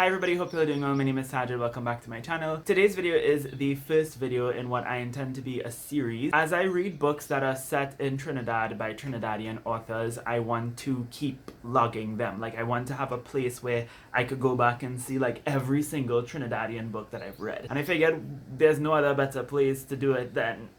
Hi everybody, hope you're doing well. My name is Saajid, welcome back to my channel. Today's video is the first video in what I intend to be a series. As I read books that are set in Trinidad by Trinidadian authors, I want to keep logging them. Like, I want to have a place where I could go back and see like every single Trinidadian book that I've read. And I figured there's no other better place to do it than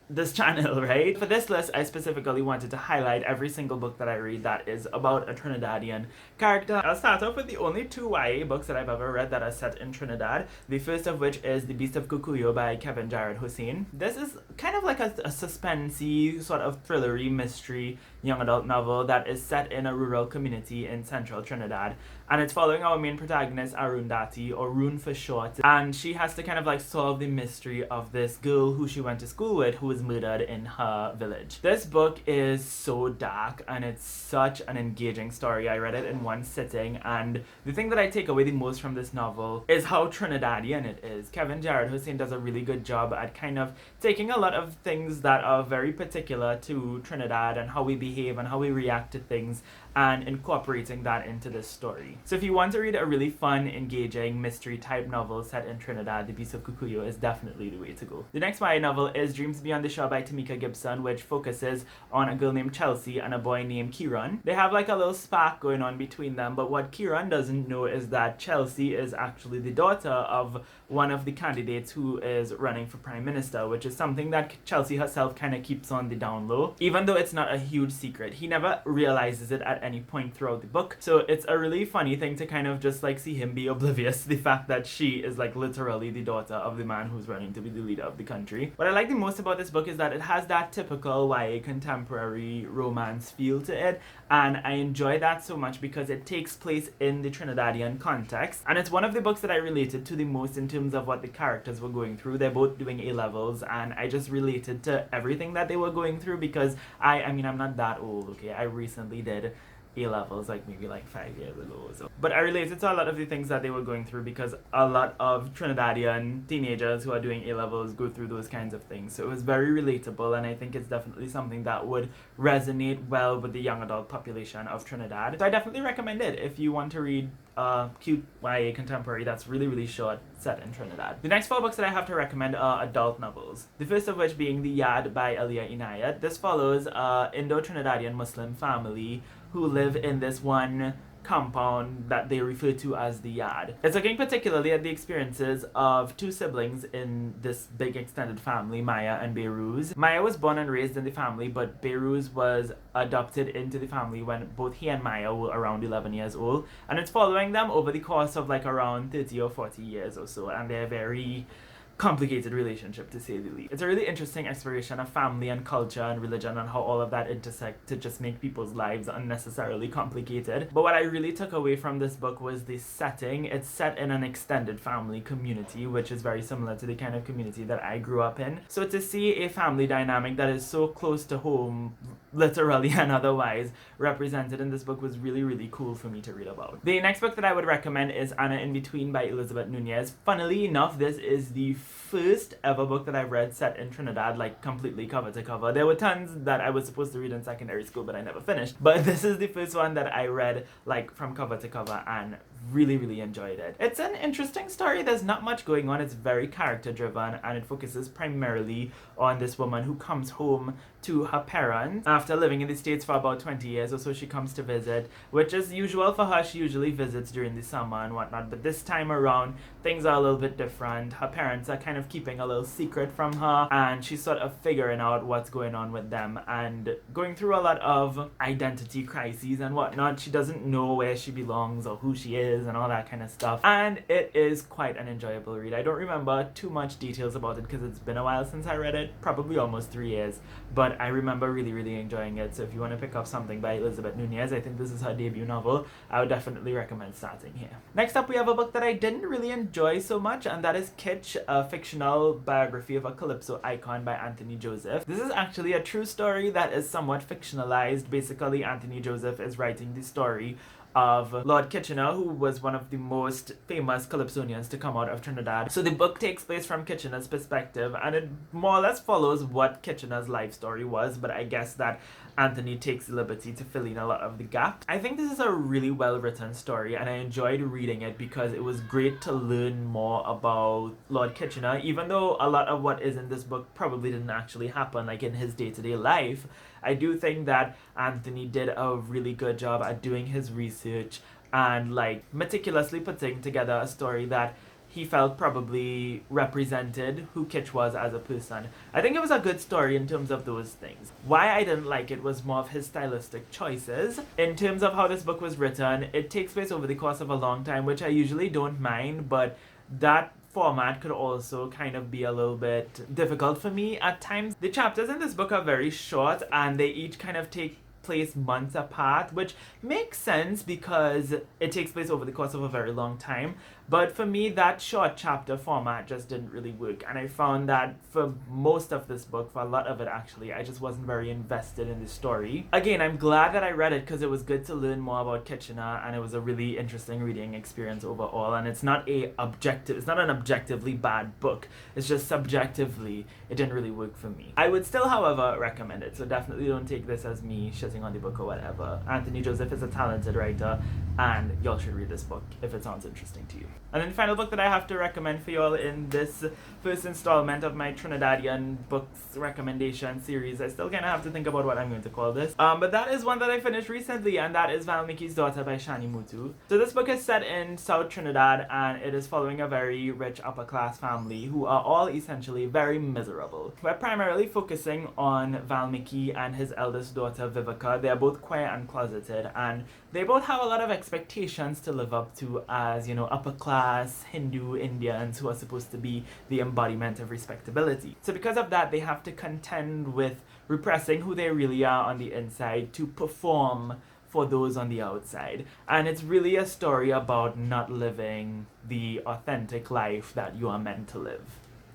this channel, right? For this list, I specifically wanted to highlight every single book that I read that is about a Trinidadian character. I'll start off with the only two YA books that I've ever read that are set in Trinidad. The first of which is The Beast of Cuyo by Kevin Jared Hussein. This is kind of like a suspensey, sort of thrillery mystery young adult novel that is set in a rural community in central Trinidad. And it's following our main protagonist, Arundhati, or Rune for short. And she has to kind of like solve the mystery of this girl who she went to school with who was murdered in her village. This book is so dark and it's such an engaging story. I read it in one sitting, and the thing that I take away the most from this novel is how Trinidadian it is. Kevin Jared Hussein does a really good job at kind of taking a lot of things that are very particular to Trinidad and how we behave and how we react to things and incorporating that into this story. So if you want to read a really fun, engaging, mystery type novel set in Trinidad, The Beast of Cuyo is definitely the way to go. The next YA novel is Dreams Beyond the Shore by Tamika Gibson, which focuses on a girl named Chelsea and a boy named Kieran. They have like a little spark going on between them, but what Kieran doesn't know is that Chelsea is actually the daughter of one of the candidates who is running for Prime Minister, which is something that Chelsea herself kind of keeps on the down low, even though it's not a huge secret. He never realizes it at any point throughout the book, so it's a really funny thing to kind of just like see him be oblivious to the fact that she is like literally the daughter of the man who's running to be the leader of the country. What I like the most about this book is that it has that typical YA contemporary romance feel to it, and I enjoy that so much because it takes place in the Trinidadian context, and it's one of the books that I related to the most in terms of what the characters were going through. They're both doing A-levels, and I just related to everything that they were going through because I mean, I'm not that old, okay? I recently did A-levels, like maybe like 5 years ago or so. But I related to a lot of the things that they were going through because a lot of Trinidadian teenagers who are doing A-levels go through those kinds of things. So it was very relatable, and I think it's definitely something that would resonate well with the young adult population of Trinidad. So I definitely recommend it if you want to read a cute YA contemporary that's really, really short, set in Trinidad. The next 4 books that I have to recommend are adult novels. The first of which being The Yard by Alia Inayat. This follows a Indo-Trinidadian Muslim family who live in this one compound that they refer to as the Yard. It's looking particularly at the experiences of 2 siblings in this big extended family, Maya and Beiruz. Maya was born and raised in the family, but Beiruz was adopted into the family when both he and Maya were around 11 years old, and it's following them over the course of like around 30 or 40 years or so, and they're very complicated relationship, to say the least. It's a really interesting exploration of family and culture and religion and how all of that intersect to just make people's lives unnecessarily complicated. But what I really took away from this book was the setting. It's set in an extended family community, which is very similar to the kind of community that I grew up in. So to see a family dynamic that is so close to home, literally and otherwise, represented in this book was really, really cool for me to read about. The next book that I would recommend is Anna in Between by Elizabeth Nunez. Funnily enough, this is the first ever book that I've read set in Trinidad, like completely cover to cover. There were tons that I was supposed to read in secondary school but I never finished, but this is the first one that I read like from cover to cover and really, really enjoyed it. It's an interesting story. There's not much going on. It's very character driven, and it focuses primarily on this woman who comes home to her parents after living in the States for about 20 years or so. She comes to visit, which is usual for her. She usually visits during the summer and whatnot, but this time around things are a little bit different. Her parents are kind of keeping a little secret from her, and she's sort of figuring out what's going on with them and going through a lot of identity crises and whatnot. She doesn't know where she belongs or who she is and all that kind of stuff, and it is quite an enjoyable read. I don't remember too much details about it because it's been a while since I read it, probably almost 3 years, but I remember really, really enjoying it. So if you want to pick up something by Elizabeth Nunez, I think this is her debut novel, I would definitely recommend starting here. Next up, we have a book that I didn't really enjoy so much, and that is Kitsch, a fictional biography of a Calypso icon by Anthony Joseph. This is actually a true story that is somewhat fictionalized. Basically, Anthony Joseph is writing the story of Lord Kitchener, who was one of the most famous Calypsonians to come out of Trinidad. So the book takes place from Kitchener's perspective, and it more or less follows what Kitchener's life story was, but I guess that Anthony takes the liberty to fill in a lot of the gaps. I think this is a really well written story, and I enjoyed reading it because it was great to learn more about Lord Kitchener, even though a lot of what is in this book probably didn't actually happen like in his day-to-day life. I do think that Anthony did a really good job at doing his research and like meticulously putting together a story that he felt probably represented who Kitch was as a person. I think it was a good story in terms of those things. Why I didn't like it was more of his stylistic choices. In terms of how this book was written, it takes place over the course of a long time, which I usually don't mind, but that format could also kind of be a little bit difficult for me at times. The chapters in this book are very short, and they each kind of take place months apart, which makes sense because it takes place over the course of a very long time. But for me, that short chapter format just didn't really work, and I found that for most of this book, for a lot of it actually, I just wasn't very invested in the story. Again, I'm glad that I read it because it was good to learn more about Kitchener, and it was a really interesting reading experience overall. And it's not an objectively bad book. It's just subjectively, it didn't really work for me. I would still, however, recommend it, so definitely don't take this as me shitting on the book or whatever. Anthony Joseph is a talented writer, and y'all should read this book if it sounds interesting to you. And then the final book that I have to recommend for y'all in this first installment of my Trinidadian books recommendation series, I still kind of have to think about what I'm going to call this. But that is one that I finished recently, and that is Valk Daughter by Shani Mutu. So this book is set in South Trinidad, and it is following a very rich upper class family who are all essentially very miserable. We're primarily focusing on Valmiki and his eldest daughter Vivica. They are both quiet and closeted, and they both have a lot of expectations to live up to as, you know, upper class Hindu Indians who are supposed to be the embodiment of respectability. So because of that, they have to contend with repressing who they really are on the inside to perform for those on the outside. And it's really a story about not living the authentic life that you are meant to live,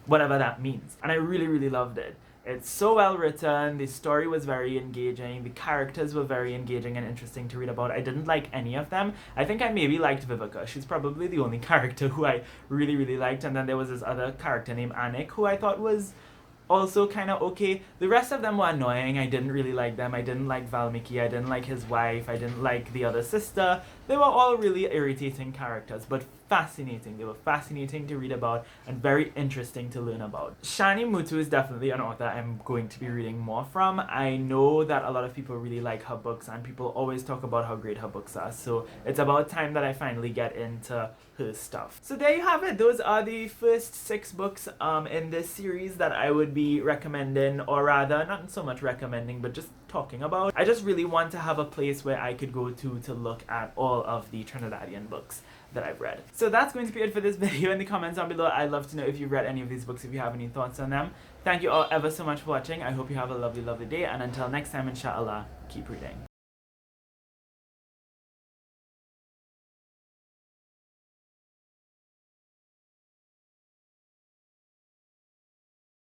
whatever that means. And I really, really loved it. It's so well written, the story was very engaging, the characters were very engaging and interesting to read about. I didn't like any of them. I think I maybe liked Vivica. She's probably the only character who I really, really liked. And then there was this other character named Anik who I thought was also kind of okay. The rest of them were annoying. I didn't really like them. I didn't like Valmiki. I didn't like his wife. I didn't like the other sister. They were all really irritating characters, but fascinating. They were fascinating to read about and very interesting to learn about. Shani Mutu is definitely an author I'm going to be reading more from. I know that a lot of people really like her books, and people always talk about how great her books are, so it's about time that I finally get into her stuff. So there you have it. Those are the first 6 books in this series that I would be recommending, or rather not so much recommending but just talking about. I just really want to have a place where I could go to look at all of the Trinidadian books that I've read. So that's going to be it for this video. In the comments down below, I'd love to know if you've read any of these books, if you have any thoughts on them. Thank you all ever so much for watching. I hope you have a lovely, lovely day, and until next time, inshallah, keep reading.